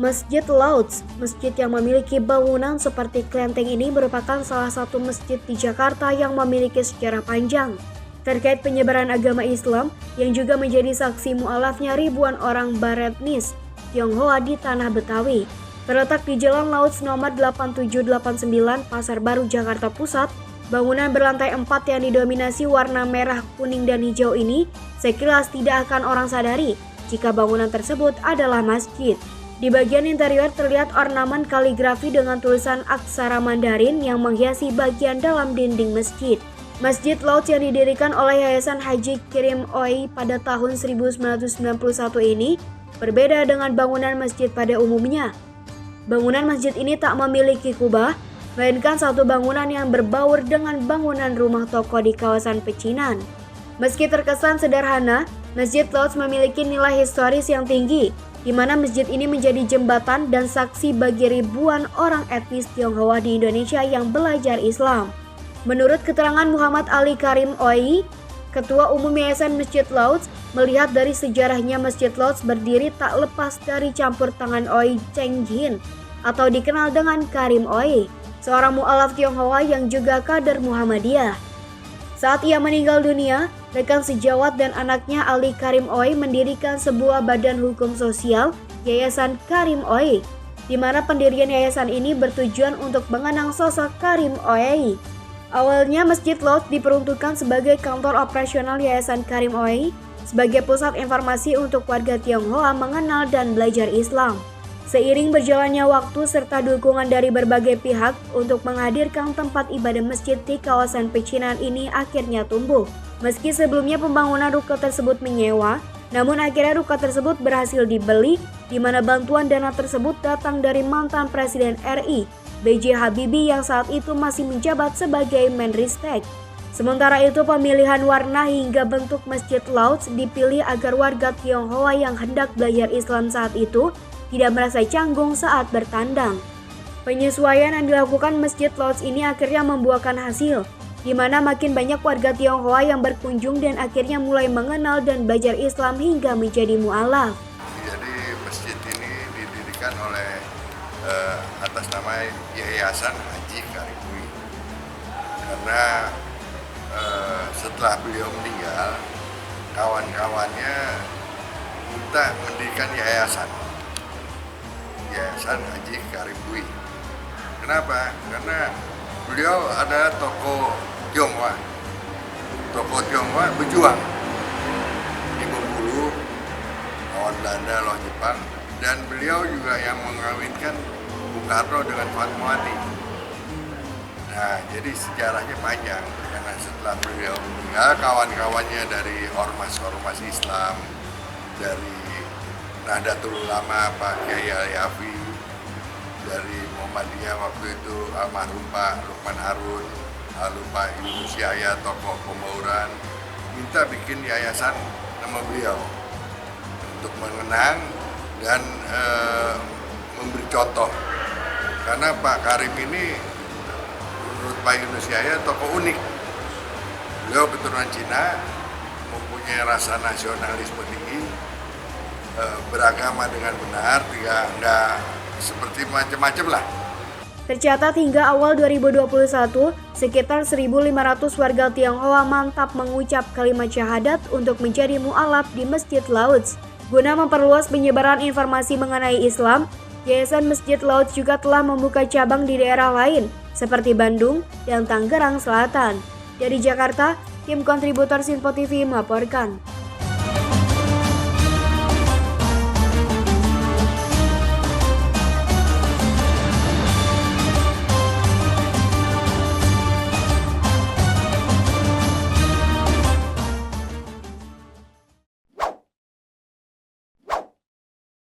Masjid Lauds, masjid yang memiliki bangunan seperti kelenteng ini merupakan salah satu masjid di Jakarta yang memiliki sejarah panjang terkait penyebaran agama Islam yang juga menjadi saksi mualafnya ribuan orang beretnis Tionghoa di tanah Betawi. Terletak di Jalan Lauds nomor 8789 Pasar Baru, Jakarta Pusat, bangunan berlantai 4 yang didominasi warna merah, kuning, dan hijau ini sekilas tidak akan orang sadari jika bangunan tersebut adalah masjid. Di bagian interior terlihat ornamen kaligrafi dengan tulisan aksara Mandarin yang menghiasi bagian dalam dinding masjid. Masjid Lauds yang didirikan oleh Yayasan Haji Karim Oi pada tahun 1991 ini berbeda dengan bangunan masjid pada umumnya. Bangunan masjid ini tak memiliki kubah, melainkan satu bangunan yang berbaur dengan bangunan rumah toko di kawasan pecinan. Meski terkesan sederhana, Masjid Lauds memiliki nilai historis yang tinggi, di mana masjid ini menjadi jembatan dan saksi bagi ribuan orang etnis Tionghoa di Indonesia yang belajar Islam. Menurut keterangan Muhammad Ali Karim Oi, Ketua Umum Yayasan Masjid Lauds, melihat dari sejarahnya Masjid Lauds berdiri tak lepas dari campur tangan Oi Cheng Jin atau dikenal dengan Karim Oi, seorang mualaf Tionghoa yang juga kader Muhammadiyah. Saat ia meninggal dunia, rekan sejawat dan anaknya Ali Karim Oi mendirikan sebuah badan hukum sosial, Yayasan Karim Oi, di mana pendirian yayasan ini bertujuan untuk mengenang sosok Karim Oi. Awalnya Masjid Lauds diperuntukkan sebagai kantor operasional Yayasan Karim Oi, sebagai pusat informasi untuk warga Tionghoa mengenal dan belajar Islam. Seiring berjalannya waktu serta dukungan dari berbagai pihak untuk menghadirkan tempat ibadah masjid di kawasan pecinan ini akhirnya tumbuh. Meski sebelumnya pembangunan ruko tersebut menyewa, namun akhirnya ruko tersebut berhasil dibeli, di mana bantuan dana tersebut datang dari mantan Presiden RI, B.J. Habibie yang saat itu masih menjabat sebagai Menristek. Sementara itu pemilihan warna hingga bentuk Masjid Lauds dipilih agar warga Tionghoa yang hendak belajar Islam saat itu tidak merasa canggung saat bertandang. Penyesuaian yang dilakukan Masjid Lauds ini akhirnya membuahkan hasil, di mana makin banyak warga Tionghoa yang berkunjung dan akhirnya mulai mengenal dan belajar Islam hingga menjadi mualaf. Jadi masjid ini didirikan oleh atas nama Yayasan Haji Karim Oi. Karena setelah beliau meninggal, kawan-kawannya minta mendirikan yayasan Haji Karim Oi. Kenapa? Karena beliau adalah tokoh Tionghoa berjuang di Bengkulu, lawan Belanda, lawan Jepang, dan beliau juga yang mengawinkan Bung Karno dengan Fatmawati. Nah, jadi sejarahnya panjang, karena setelah beliau meninggal, kawan-kawannya dari ormas-ormas Islam, dari Nahdlatul Ulama Pak Kiai Al-Yafi, dari Muhammadiyah waktu itu almarhum Pak Lukman Harun, lalu Pak Yunus Yahya, tokoh pembauran, minta bikin yayasan nama beliau untuk mengenang dan memberi contoh. Karena Pak Karim ini menurut Pak Yunus Yahya tokoh unik. Beliau keturunan Cina, mempunyai rasa nasionalisme tinggi, beragama dengan benar, nggak seperti macam-macam lah. Tercatat hingga awal 2021, sekitar 1.500 warga Tionghoa mantap mengucap kalimat syahadat untuk menjadi mualaf di Masjid Lauds. Guna memperluas penyebaran informasi mengenai Islam, Yayasan Masjid Lauds juga telah membuka cabang di daerah lain, seperti Bandung dan Tangerang Selatan. Dari Jakarta, tim kontributor Sinpo TV melaporkan.